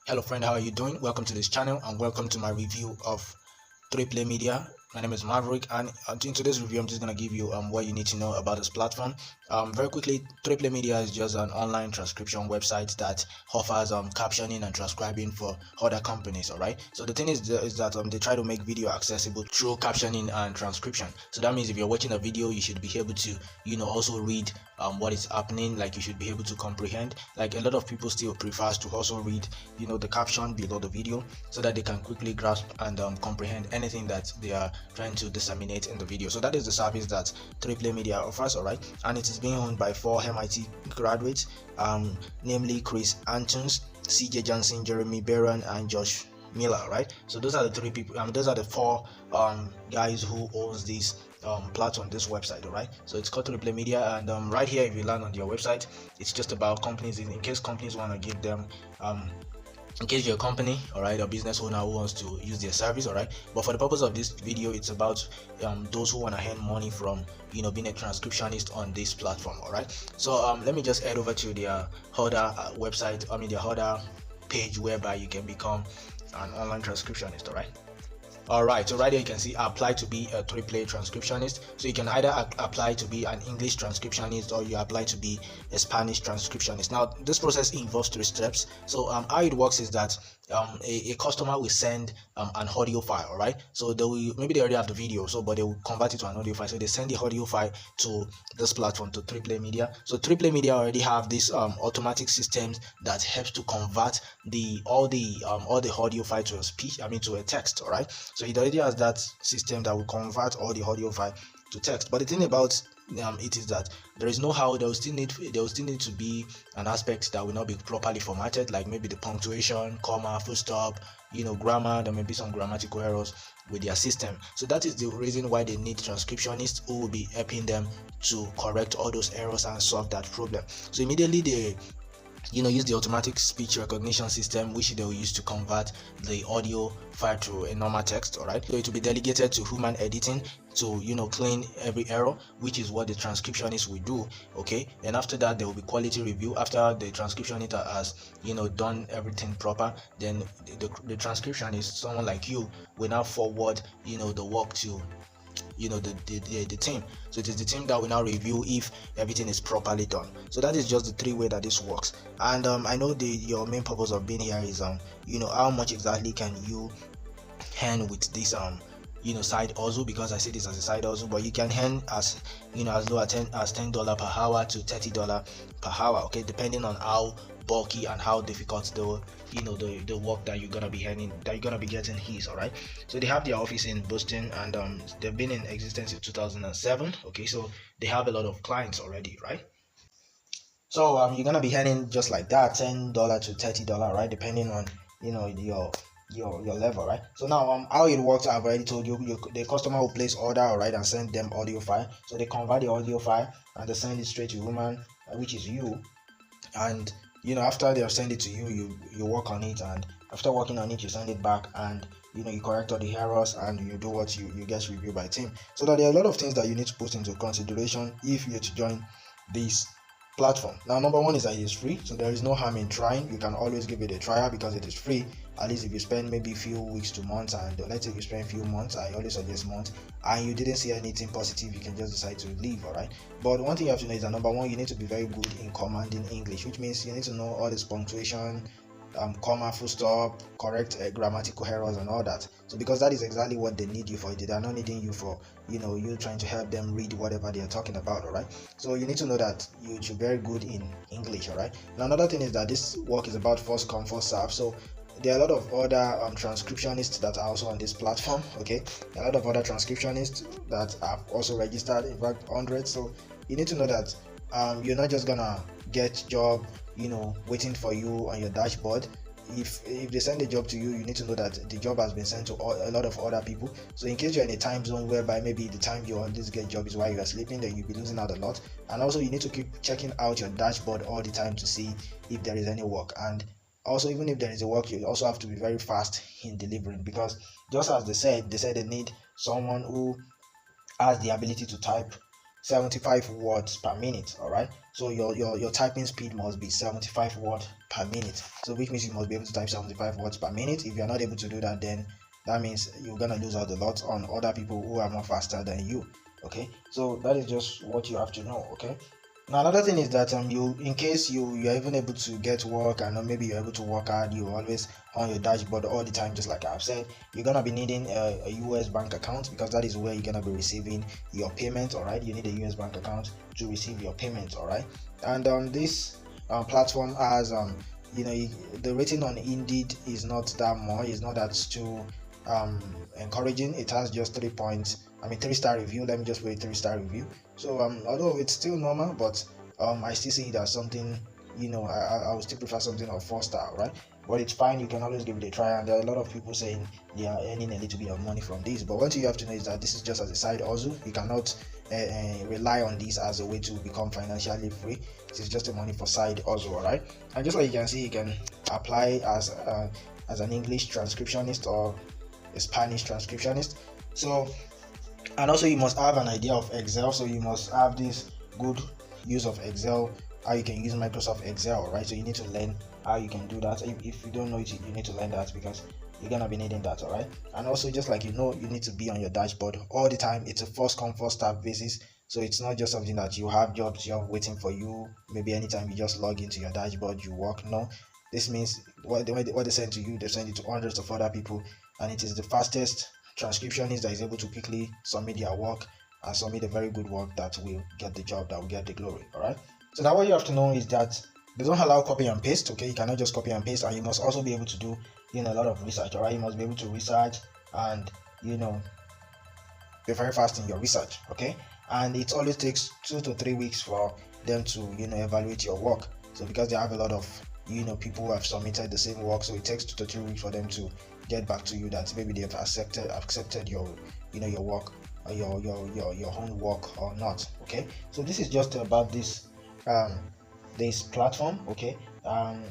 Hello friend, how are you doing? Welcome to this channel and welcome to my review of 3Play Media. My name is Maverick, and in today's review I'm just going to give you what you need to know about this platform. Very quickly, 3Play Media is just an online transcription website that offers captioning and transcribing for other companies. Alright, so the thing is that they try to make video accessible through captioning and transcription. So that means if you're watching a video, you should be able to also read what is happening. Like, you should be able to comprehend. Like, a lot of people still prefers to also read the caption below the video so that they can quickly grasp and comprehend anything that they are trying to disseminate in the video. So that is the service that 3Play Media offers. Alright, and it is being owned by 4 MIT graduates, namely Chris Antons, CJ Johnson, Jeremy Barron, and Josh Miller. Right, so those are the 3 people. Those are the 4 guys who owns this platform, this website. All right, so it's called 3Play Media, and right here, if you land on their website, it's just about companies. In case companies want to give them in case you're a company, all right, a business owner who wants to use their service. All right, but for the purpose of this video, it's about those who want to earn money from being a transcriptionist on this platform. All right, so let me just head over to their other website, their other page, whereby you can become an online transcriptionist. All right. Alright, so right here you can see apply to be a 3Play transcriptionist. So you can either apply to be an English transcriptionist, or you apply to be a Spanish transcriptionist. Now this process involves 3 steps. So how it works is that a customer will send an audio file. Alright, so maybe they already have the video, but they will convert it to an audio file. So they send the audio file to this platform, to 3Play Media. So 3Play Media already have this automatic systems that helps to convert all the audio file to a speech, to a text. Alright, so it already has that system that will convert all the audio file to text. But the thing about it is that there is no how. There will still need to be an aspect that will not be properly formatted, like maybe the punctuation, comma, full stop, grammar. There may be some grammatical errors with their system. So that is the reason why they need transcriptionists who will be helping them to correct all those errors and solve that problem. So immediately they use the automatic speech recognition system, which they will use to convert the audio file to a normal text. All right, so it will be delegated to human editing to clean every error, which is what the transcriptionist will do. Okay, and after that there will be quality review. After the transcriptionist has done everything proper, then the transcriptionist, someone like you, will now forward the work to the team. So it is the team that will now review if everything is properly done. So that is just the 3 way that this works. And I know your main purpose of being here is how much exactly can you earn with this side hustle, because I see this as a side hustle. But you can earn as low as $10 per hour to $30 per hour, okay, depending on how bulky and how difficult the work that you're gonna be getting is. All right, so they have their office in Boston, and they've been in existence in 2007. Okay, so they have a lot of clients already, right? So you're gonna be earning just like that, $10 to $30, right, depending on your level, right? So now how it works, I've already told you. The customer will place order, all right, and send them audio file. So they convert the audio file and they send it straight to human, which is you. And after they have sent it to you, you work on it, and after working on it, you send it back, and you correct all the errors, and you do what you get reviewed by team. So that there are a lot of things that you need to put into consideration if you're to join this platform. Now, number 1 is that it is free, so there is no harm in trying. You can always give it a try because it is free. At least if you spend maybe a few weeks to months, and let's say you spend a few months, I always suggest months, and you didn't see anything positive, you can just decide to leave. All right, but one thing you have to know is that number 1, you need to be very good in commanding English, which means you need to know all this punctuation, comma, full stop, correct grammatical errors and all that. So because that is exactly what they need you for. They are not needing you for you trying to help them read whatever they are talking about. All right, so you need to know that you should be very good in English. All right, now another thing is that this work is about first come first serve. So there are a lot of other transcriptionists that are also on this platform. Okay, there are a lot of other transcriptionists that are also registered, in fact hundreds. So you need to know that you're not just gonna get job waiting for you on your dashboard. If they send a job to you, you need to know that the job has been sent to a lot of other people. So in case you're in a time zone whereby maybe the time you always get job is while you are sleeping, then you'll be losing out a lot. And also you need to keep checking out your dashboard all the time to see if there is any work. And also, even if there is a work, you also have to be very fast in delivering, because just as they said they need someone who has the ability to type 75 words per minute. All right, so your typing speed must be 75 words per minute, so which means you must be able to type 75 words per minute. If you're not able to do that, then that means you're gonna lose out a lot on other people who are more faster than you. Okay, so that is just what you have to know. Okay, now another thing is that you, in case you're even able to get work, and maybe you're able to work hard, you always on your dashboard all the time, just like I've said, you're gonna be needing a US bank account, because that is where you're gonna be receiving your payment. All right, you need a US bank account to receive your payment. All right, and this platform has the rating on Indeed is not that much, it's not that too encouraging. It has just 3-star review. Let me just put a 3-star review. So although it's still normal, but I still see it as something, I would still prefer something of 4-star, right? But it's fine, you can always give it a try, and there are a lot of people saying they are earning a little bit of money from this. But one thing you have to know is that this is just as a side hustle. You cannot rely on this as a way to become financially free. It is just a money for side hustle. All right, and just like you can see, you can apply as an English transcriptionist or a Spanish transcriptionist. So, and also you must have an idea of Excel, so you must have this good use of Excel, how you can use Microsoft Excel, right? So you need to learn how you can do that. If you don't know it, you need to learn that, because you're gonna be needing that. All right, and also just like you need to be on your dashboard all the time. It's a first come first serve basis, so it's not just something that you have jobs you're waiting for you, maybe anytime you just log into your dashboard you work. No, this means what they send to you, they send it to hundreds of other people, and it is the fastest transcriptionist that is able to quickly submit their work and submit a very good work that will get the job, that will get the glory. All right, so now what you have to know is that they don't allow copy and paste. Okay, you cannot just copy and paste, and you must also be able to do a lot of research. All right, you must be able to research and be very fast in your research. Okay, and it always takes 2 to 3 weeks for them to evaluate your work. So because they have a lot of people who have submitted the same work, so it takes 2 to 3 weeks for them to get back to you that maybe they've accepted your your work, or your own work or not. Okay, so this is just about this platform. Okay,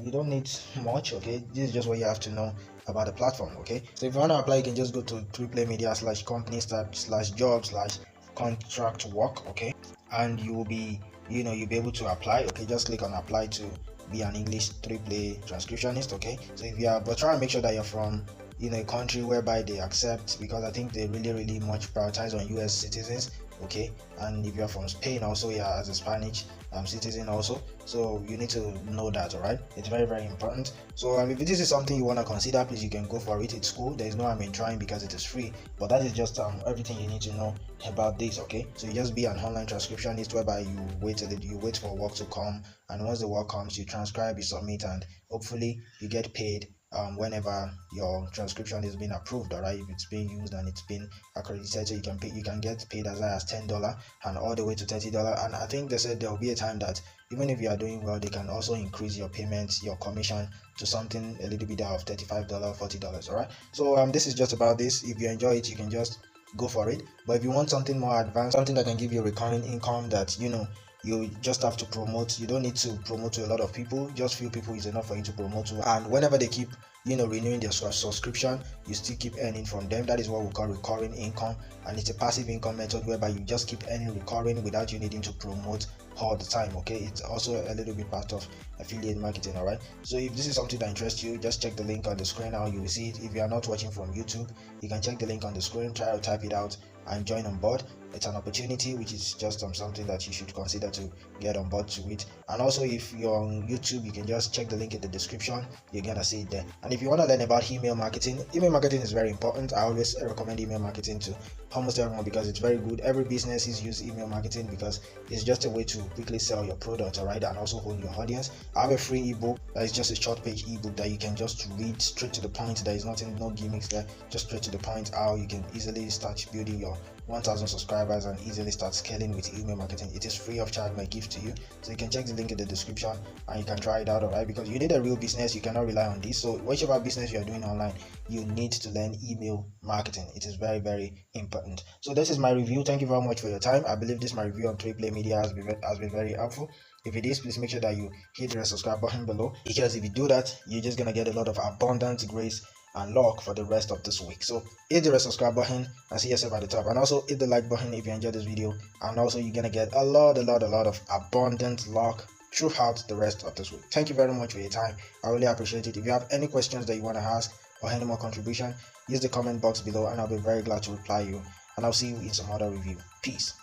you don't need much. Okay, this is just what you have to know about the platform. Okay, so if you want to apply, you can just go to 3playmedia/company/job/contract work. Okay, and you will be you'll be able to apply. Okay, just click on apply to be an English 3Play transcriptionist. Okay, so if you are, but try and make sure that you're from a country whereby they accept, because I think they really much prioritize on US citizens. Okay, and if you're from Spain also, yeah, as a Spanish citizen also, so you need to know that. All right, it's very important. So if this is something you want to consider, please, you can go for it. It's cool, there is no harm in trying, because it is free. But that is just everything you need to know about this. Okay, so you just be an online transcriptionist, whereby you wait for work to come, and once the work comes, you transcribe, you submit, and hopefully you get paid whenever your transcription is being approved. All right, if it's being used and it's been accredited, so you can get paid as high as $10 and all the way to $30. And I think they said there will be a time that even if you are doing well, they can also increase your payments, your commission, to something a little bit of $35, $40. All right, so this is just about this. If you enjoy it, you can just go for it. But if you want something more advanced, something that can give you recurring income, that you just have to promote, you don't need to promote to a lot of people, just few people is enough for you to promote to, and whenever they keep renewing their subscription, you still keep earning from them. That is what we call recurring income, and it's a passive income method whereby you just keep earning recurring without you needing to promote all the time. Okay, it's also a little bit part of affiliate marketing. All right, so if this is something that interests you, just check the link on the screen now, you will see it. If you are not watching from YouTube, you can check the link on the screen, try to type it out and join on board. It's an opportunity which is just something that you should consider to get on board to it. And also, if you're on YouTube, you can just check the link in the description, you're gonna see it there. And if you want to learn about email marketing is very important. I always recommend email marketing to almost everyone, because it's very good. Every business is use email marketing because it's just a way to quickly sell your product, all right, and also hold your audience. I have a free ebook that is just a short page ebook that you can just read straight to the point. There is no gimmicks there, just straight to the point, how you can easily start building your 1,000 subscribers and easily start scaling with email marketing. It is free of charge, my gift to you. So you can check the link in the description and you can try it out, alright, because you need a real business. You cannot rely on this. So whichever business you are doing online, you need to learn email marketing. It is very important. So this is my review. Thank you very much for your time. I believe this my review on 3Play Media has been very helpful. If it is, please make sure that you hit the subscribe button below, because if you do that, you're just gonna get a lot of abundant grace and luck for the rest of this week. So hit the red subscribe button and see yourself at the top, and also hit the like button if you enjoyed this video, and also you're gonna get a lot of abundant luck throughout the rest of this week. Thank you very much for your time. I really appreciate it. If you have any questions that you want to ask or any more contribution, use the comment box below and I'll be very glad to reply you, and I'll see you in some other review. Peace.